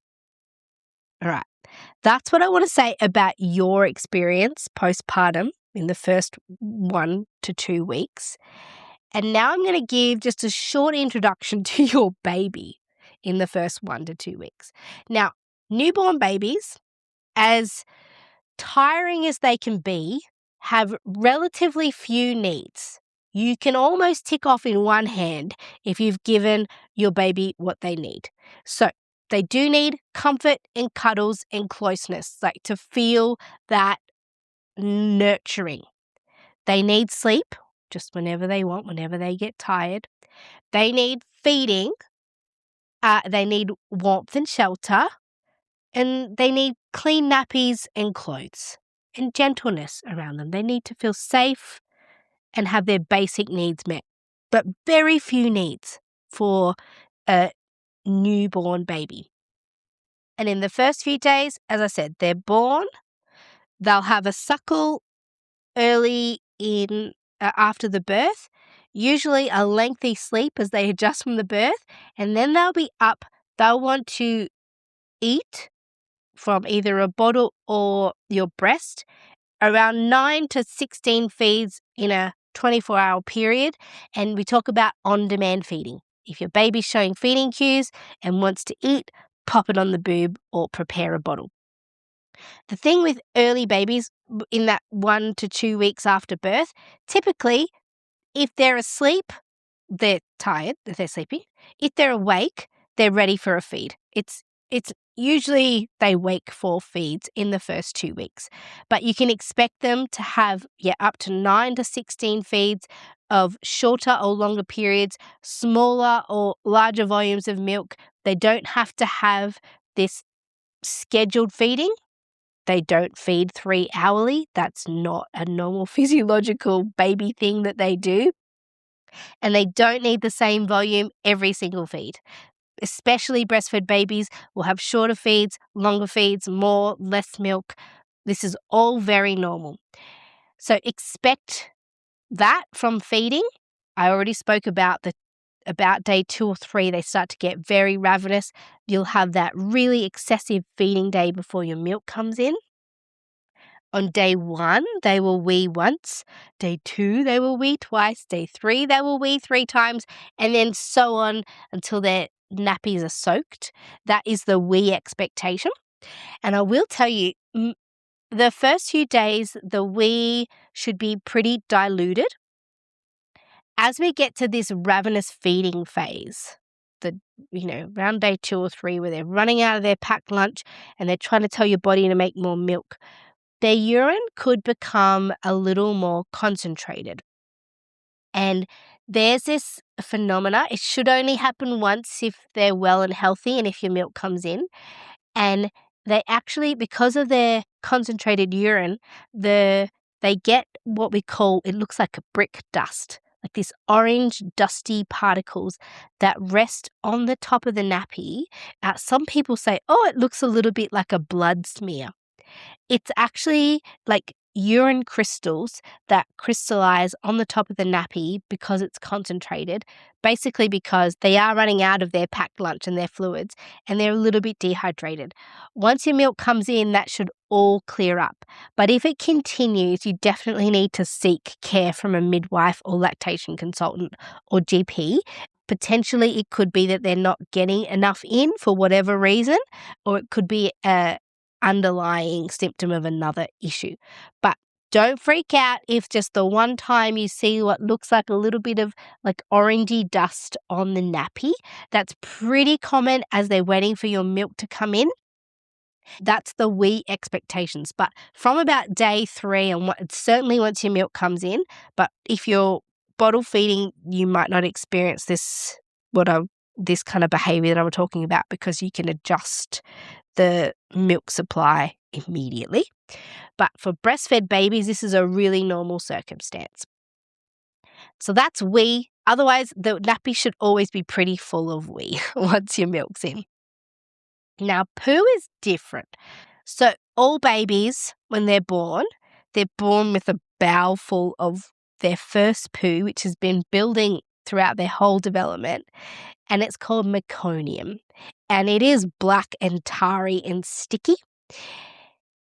All right. That's what I want to say about your experience postpartum in the first 1 to 2 weeks. And now I'm going to give just a short introduction to your baby in the first 1 to 2 weeks. Now, newborn babies, as tiring as they can be, have relatively few needs. You can almost tick off in one hand if you've given your baby what they need. So they do need comfort and cuddles and closeness, like to feel that nurturing. They need sleep, just whenever they want, whenever they get tired. They need feeding. They need warmth and shelter. And they need clean nappies and clothes and gentleness around them. They need to feel safe and have their basic needs met, but very few needs for a newborn baby. And in the first few days, as I said, they're born. They'll have a suckle early in after the birth, usually a lengthy sleep as they adjust from the birth, and then they'll be up. They'll want to eat from either a bottle or your breast, around 9 to 16 feeds in a 24-hour period. And we talk about on-demand feeding. If your baby's showing feeding cues and wants to eat, pop it on the boob or prepare a bottle. The thing with early babies in that 1 to 2 weeks after birth, typically, if they're asleep, they're tired, they're sleeping. If they're awake, they're ready for a feed. It's usually they wake for feeds in the first 2 weeks, but you can expect them to have up to 9 to 16 feeds of shorter or longer periods, smaller or larger volumes of milk. They don't have to have this scheduled feeding. They don't feed 3 hourly. That's not a normal physiological baby thing that they do. And they don't need the same volume every single feed. Especially breastfed babies will have shorter feeds, longer feeds, more, less milk. This is all very normal. So expect that from feeding. I already spoke about day 2 or 3, they start to get very ravenous. You'll have that really excessive feeding day before your milk comes in. On day 1, they will wee once. Day 2, they will wee twice. Day 3, they will wee 3 times, and then so on until their nappies are soaked. That is the wee expectation. And I will tell you, the first few days, the wee should be pretty diluted. As we get to this ravenous feeding phase, around day 2 or 3, where they're running out of their packed lunch and they're trying to tell your body to make more milk, their urine could become a little more concentrated. And there's this phenomena. It should only happen once if they're well and healthy and if your milk comes in. And they actually, because of their concentrated urine, they get what we call, it looks like a brick dust, like this orange dusty particles that rest on the top of the nappy. Some people say, it looks a little bit like a blood smear. It's actually like urine crystals that crystallize on the top of the nappy because it's concentrated, basically because they are running out of their packed lunch and their fluids, and they're a little bit dehydrated. Once your milk comes in, that should all clear up. But if it continues, you definitely need to seek care from a midwife or lactation consultant or GP. Potentially, it could be that they're not getting enough in for whatever reason, or it could be a underlying symptom of another issue. But don't freak out if just the one time you see what looks like a little bit of like orangey dust on the nappy. That's pretty common as they're waiting for your milk to come in. That's the wee expectations. But from about day 3 and certainly once your milk comes in, but if you're bottle feeding, you might not experience this kind of behavior that I'm talking about, because you can adjust the milk supply immediately. But for breastfed babies, this is a really normal circumstance. So that's wee. Otherwise, the nappy should always be pretty full of wee once your milk's in. Now, poo is different. So all babies, when they're born with a bowel full of their first poo, which has been building throughout their whole development, and it's called meconium. And it is black and tarry and sticky.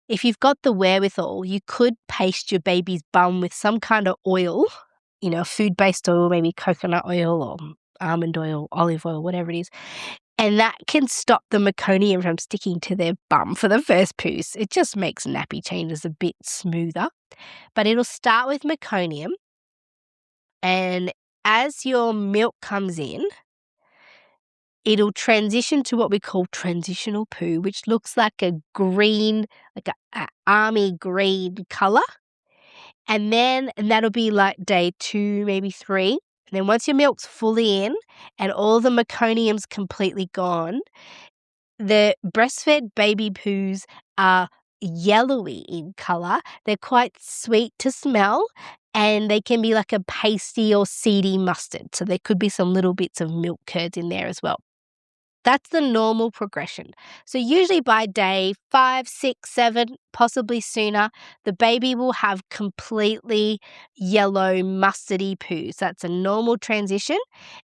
If you've got the wherewithal, you could paste your baby's bum with some kind of oil, food-based oil, maybe coconut oil or almond oil, olive oil, whatever it is. And that can stop the meconium from sticking to their bum for the first poos. It just makes nappy changes a bit smoother. But it'll start with meconium. And as your milk comes in, it'll transition to what we call transitional poo, which looks like a green, like a army green colour. And that'll be like day 2, maybe 3. And then once your milk's fully in and all the meconium's completely gone, the breastfed baby poos are yellowy in colour. They're quite sweet to smell, and they can be like a pasty or seedy mustard. So there could be some little bits of milk curds in there as well. That's the normal progression. So usually by day 5, 6, 7, possibly sooner, the baby will have completely yellow mustardy poos. That's a normal transition.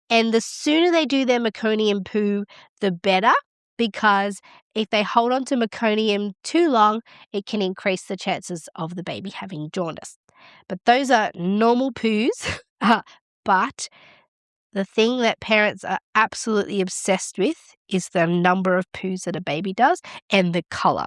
And the sooner they do their meconium poo, the better, because if they hold on to meconium too long, it can increase the chances of the baby having jaundice. But those are normal poos. But the thing that parents are absolutely obsessed with is the number of poos that a baby does and the colour.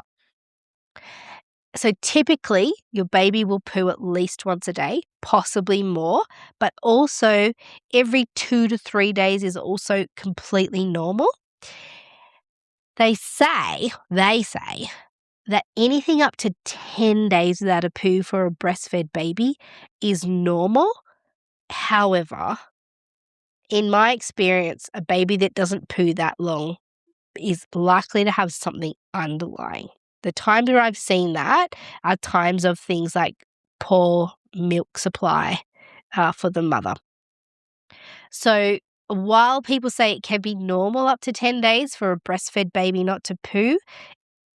So typically, your baby will poo at least once a day, possibly more, but also every 2 to 3 days is also completely normal. They say that anything up to 10 days without a poo for a breastfed baby is normal. However, in my experience, a baby that doesn't poo that long is likely to have something underlying. The times where I've seen that are times of things like poor milk supply for the mother. So while people say it can be normal up to 10 days for a breastfed baby not to poo,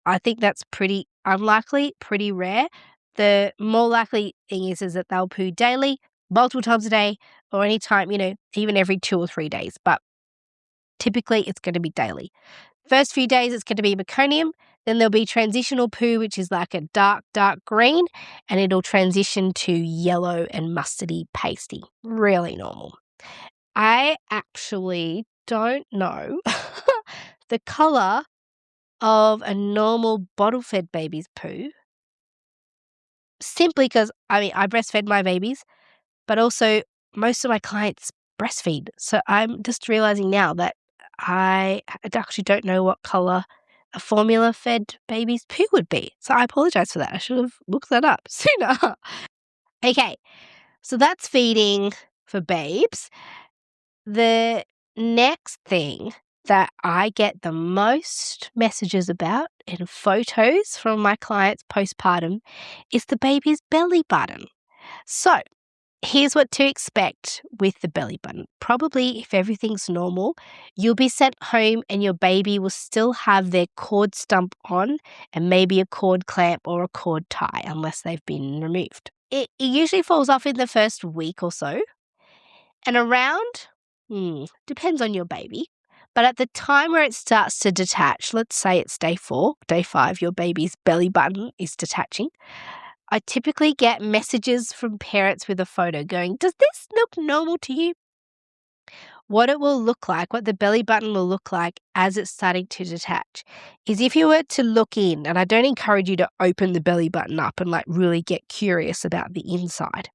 I think that's pretty unlikely, pretty rare. The more likely thing is that they'll poo daily, multiple times a day, or any time, even every 2 or 3 days. But typically it's going to be daily. First few days it's going to be meconium, then there'll be transitional poo, which is like a dark, dark green, and it'll transition to yellow and mustardy pasty. Really normal. I actually don't know the colour of a normal bottle-fed baby's poo, simply because, I breastfed my babies, but also most of my clients breastfeed. So I'm just realising now that I actually don't know what colour a formula-fed baby's poo would be. So I apologise for that. I should have looked that up sooner. Okay, so that's feeding for babes. The next thing that I get the most messages about and photos from my clients postpartum is the baby's belly button. So Here's what to expect with the belly button. Probably, if everything's normal, you'll be sent home and your baby will still have their cord stump on and maybe a cord clamp or a cord tie, unless they've been removed. It usually falls off in the first week or so. And around, depends on your baby. But at the time where it starts to detach, let's say it's day 4, day 5, your baby's belly button is detaching. I typically get messages from parents with a photo going, "Does this look normal to you?" What it will look like, what the belly button will look like as it's starting to detach, is if you were to look in, and I don't encourage you to open the belly button up and really get curious about the inside,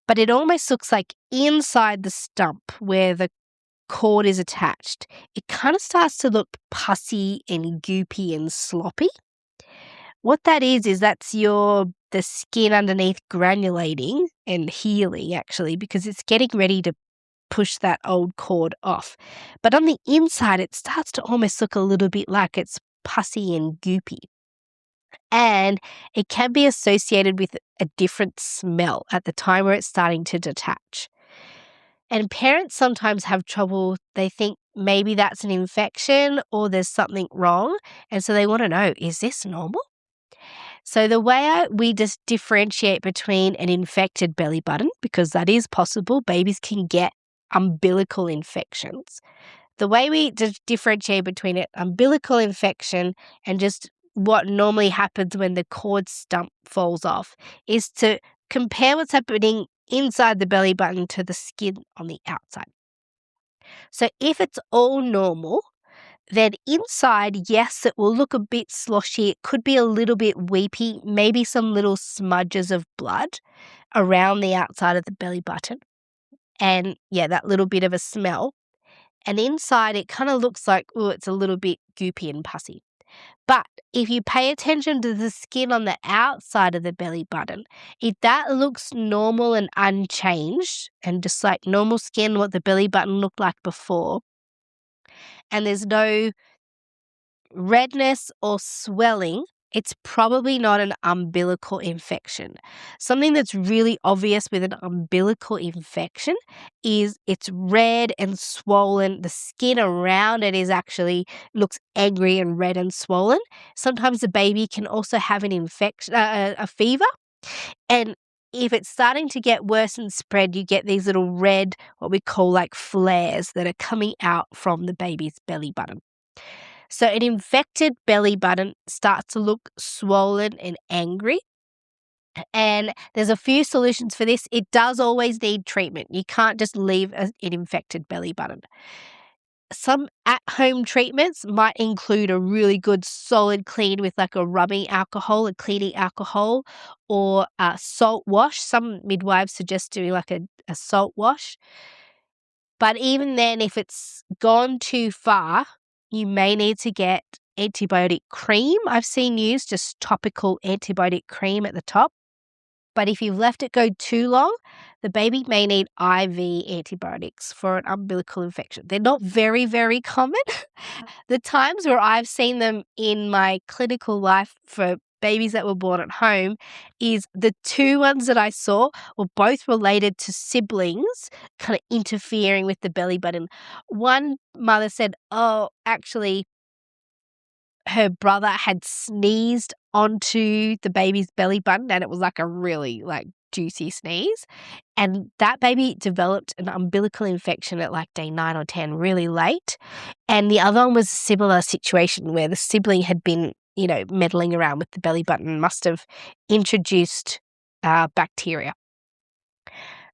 but it almost looks like inside the stump where the cord is attached, it kind of starts to look pussy and goopy and sloppy. What that is that's the skin underneath granulating and healing, actually, because it's getting ready to push that old cord off. But on the inside, it starts to almost look a little bit like it's pussy and goopy. And it can be associated with a different smell at the time where it's starting to detach. And parents sometimes have trouble. They think maybe that's an infection or there's something wrong. And so they want to know, is this normal? So the way we just differentiate between an infected belly button, because that is possible, babies can get umbilical infections. The way we just differentiate between an umbilical infection and just what normally happens when the cord stump falls off is to compare what's happening inside the belly button to the skin on the outside. So if it's all normal, then inside, yes, it will look a bit sloshy. It could be a little bit weepy, maybe some little smudges of blood around the outside of the belly button. And yeah, that little bit of a smell. And inside, it kind of looks like, it's a little bit goopy and pussy. But if you pay attention to the skin on the outside of the belly button, if that looks normal and unchanged and just like normal skin, what the belly button looked like before, and there's no redness or swelling, it's probably not an umbilical infection. Something that's really obvious with an umbilical infection is it's red and swollen. The skin around it is actually looks angry and red and swollen. Sometimes the baby can also have an infection, a fever. And if it's starting to get worse and spread, you get these little red, what we call like flares that are coming out from the baby's belly button. So an infected belly button starts to look swollen and angry. And there's a few solutions for this. It does always need treatment. You can't just leave an infected belly button. Some at-home treatments might include a really good solid clean with like a rubbing alcohol, a cleaning alcohol, or a salt wash. Some midwives suggest doing like a salt wash. But even then, if it's gone too far, you may need to get antibiotic cream. I've seen used just topical antibiotic cream at the top. But if you've left it go too long, the baby may need IV antibiotics for an umbilical infection. They're not very, very common. The times where I've seen them in my clinical life for babies that were born at home is the 2 ones that I saw were both related to siblings kind of interfering with the belly button. One mother said, actually, her brother had sneezed onto the baby's belly button and it was like a really juicy sneeze. And that baby developed an umbilical infection at like day 9 or 10, really late. And the other one was a similar situation where the sibling had been, meddling around with the belly button, must have introduced bacteria.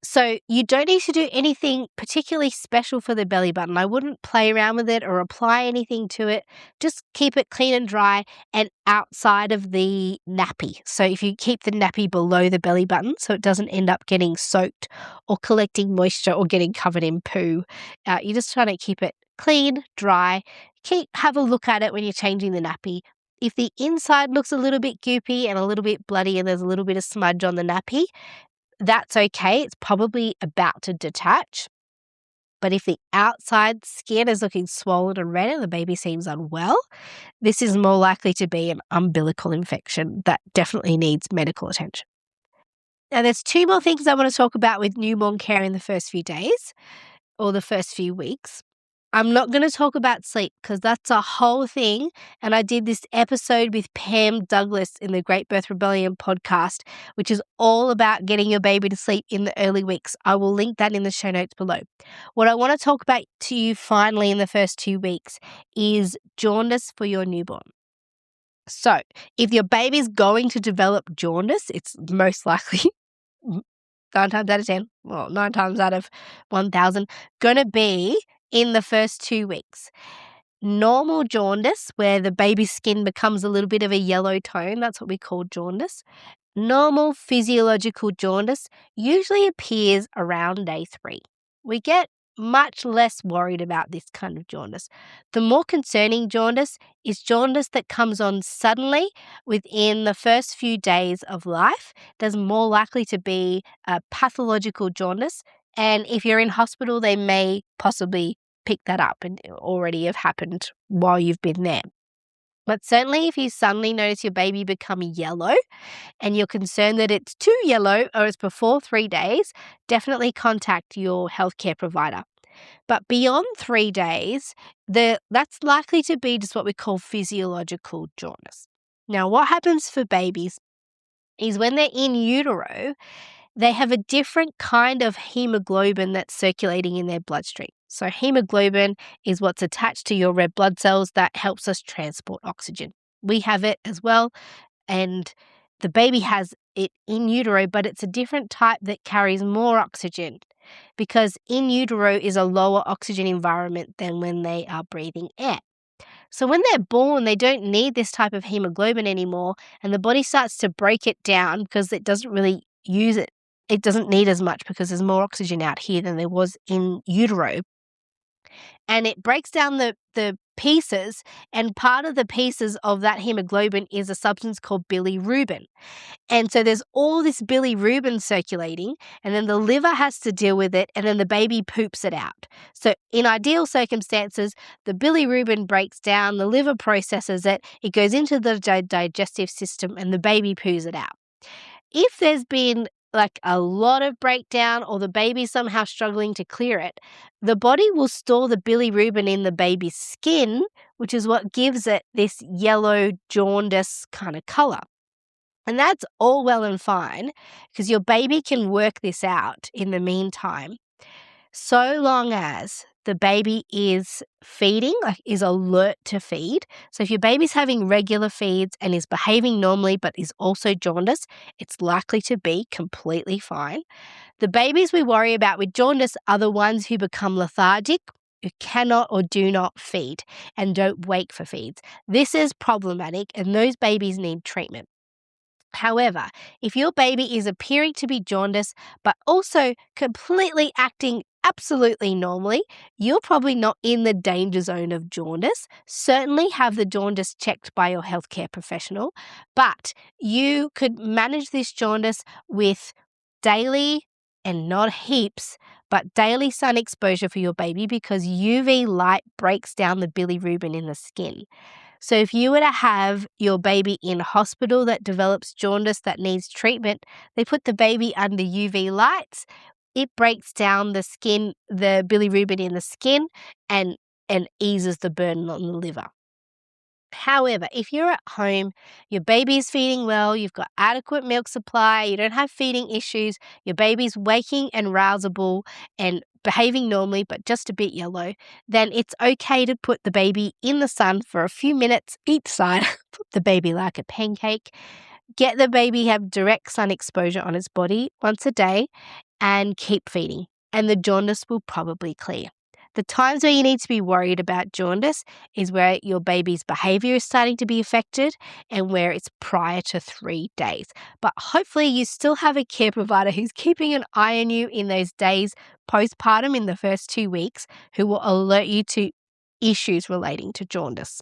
So you don't need to do anything particularly special for the belly button. I wouldn't play around with it or apply anything to it. Just keep it clean and dry and outside of the nappy. So if you keep the nappy below the belly button so it doesn't end up getting soaked or collecting moisture or getting covered in poo, you're just trying to keep it clean, dry. Have a look at it when you're changing the nappy. If the inside looks a little bit goopy and a little bit bloody and there's a little bit of smudge on the nappy, that's okay. It's probably about to detach. But if the outside skin is looking swollen and red and the baby seems unwell, this is more likely to be an umbilical infection that definitely needs medical attention. Now, there's two more things I want to talk about with newborn care in the first few days or the first few weeks. I'm not going to talk about sleep because that's a whole thing. And I did this episode with Pam Douglas in the Great Birth Rebellion podcast, which is all about getting your baby to sleep in the early weeks. I will link that in the show notes below. What I want to talk about to you finally in the first 2 weeks is jaundice for your newborn. So if your baby's going to develop jaundice, it's most likely 9 times out of 10, well, 9 times out of 1,000, going to be in the first 2 weeks. Normal jaundice, where the baby's skin becomes a little bit of a yellow tone, that's what we call jaundice. Normal physiological jaundice usually appears around day 3. We get much less worried about this kind of jaundice. The more concerning jaundice is jaundice that comes on suddenly within the first few days of life. There's more likely to be a pathological jaundice, and if you're in hospital, they may possibly pick that up and already have happened while you've been there. But certainly if you suddenly notice your baby become yellow and you're concerned that it's too yellow or it's before 3 days, definitely contact your healthcare provider. But beyond 3 days, that's likely to be just what we call physiological jaundice. Now, what happens for babies is when they're in utero, they have a different kind of hemoglobin that's circulating in their bloodstream. So hemoglobin is what's attached to your red blood cells that helps us transport oxygen. We have it as well, and the baby has it in utero, but it's a different type that carries more oxygen because in utero is a lower oxygen environment than when they are breathing air. So when they're born, they don't need this type of hemoglobin anymore, and the body starts to break it down because it doesn't really use it. It doesn't need as much because there's more oxygen out here than there was in utero. And it breaks down the pieces, and part of the pieces of that hemoglobin is a substance called bilirubin. And so there's all this bilirubin circulating, and then the liver has to deal with it, and then the baby poops it out. So in ideal circumstances, the bilirubin breaks down, the liver processes it, it goes into the digestive system, and the baby poos it out. If there's been like a lot of breakdown or the baby's somehow struggling to clear it, the body will store the bilirubin in the baby's skin, which is what gives it this yellow jaundice kind of color. And that's all well and fine because your baby can work this out in the meantime, so long as the baby is feeding, like is alert to feed. So if your baby's having regular feeds and is behaving normally but is also jaundice, it's likely to be completely fine. The babies we worry about with jaundice are the ones who become lethargic, who cannot or do not feed and don't wake for feeds. This is problematic and those babies need treatment. However, if your baby is appearing to be jaundice but also completely acting absolutely normally, you're probably not in the danger zone of jaundice. Certainly have the jaundice checked by your healthcare professional, but you could manage this jaundice with daily, and not heaps, but daily sun exposure for your baby because UV light breaks down the bilirubin in the skin. So if you were to have your baby in hospital that develops jaundice that needs treatment, they put the baby under UV lights. It breaks down the skin, the bilirubin in the skin, and eases the burden on the liver. However, if you're at home, your baby is feeding well, you've got adequate milk supply, you don't have feeding issues, your baby's waking and rousable and behaving normally but just a bit yellow, then it's okay to put the baby in the sun for a few minutes each side, put the baby like a pancake, get the baby have direct sun exposure on its body once a day and keep feeding, and the jaundice will probably clear. The times where you need to be worried about jaundice is where your baby's behavior is starting to be affected and where it's prior to 3 days. But hopefully you still have a care provider who's keeping an eye on you in those days postpartum in the first 2 weeks who will alert you to issues relating to jaundice.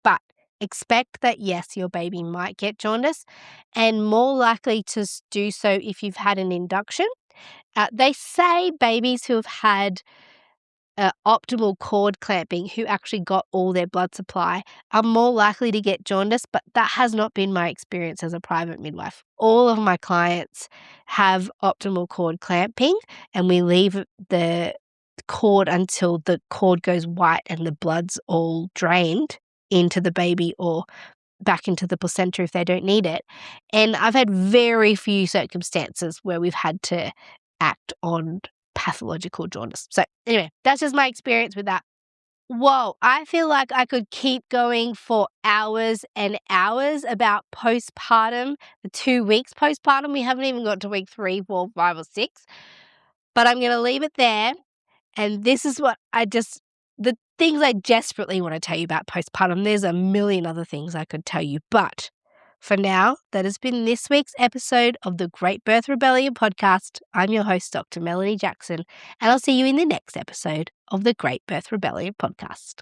But expect that, yes, your baby might get jaundice and more likely to do so if you've had an induction. They say babies who have had optimal cord clamping who actually got all their blood supply are more likely to get jaundice, but that has not been my experience as a private midwife. All of my clients have optimal cord clamping, and we leave the cord until the cord goes white and the blood's all drained into the baby or back into the placenta if they don't need it. And I've had very few circumstances where we've had to act on pathological jaundice. So anyway, that's just my experience with that. Whoa, I feel like I could keep going for hours and hours about postpartum, the 2 weeks postpartum. We haven't even got to week 3, 4, 5, or 6. But I'm going to leave it there. And this is what the things I desperately want to tell you about postpartum. There's a million other things I could tell you. But for now, that has been this week's episode of the Great Birth Rebellion podcast. I'm your host, Dr. Melanie Jackson, and I'll see you in the next episode of the Great Birth Rebellion podcast.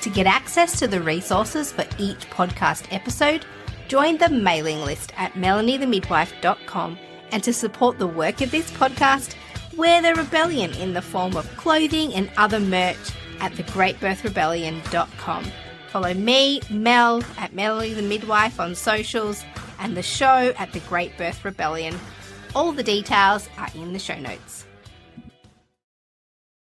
To get access to the resources for each podcast episode, join the mailing list at melaniethemidwife.com, and to support the work of this podcast, wear the rebellion in the form of clothing and other merch at thegreatbirthrebellion.com. Follow me, Mel, at Melanie the Midwife on socials, and the show at The Great Birth Rebellion. All the details are in the show notes.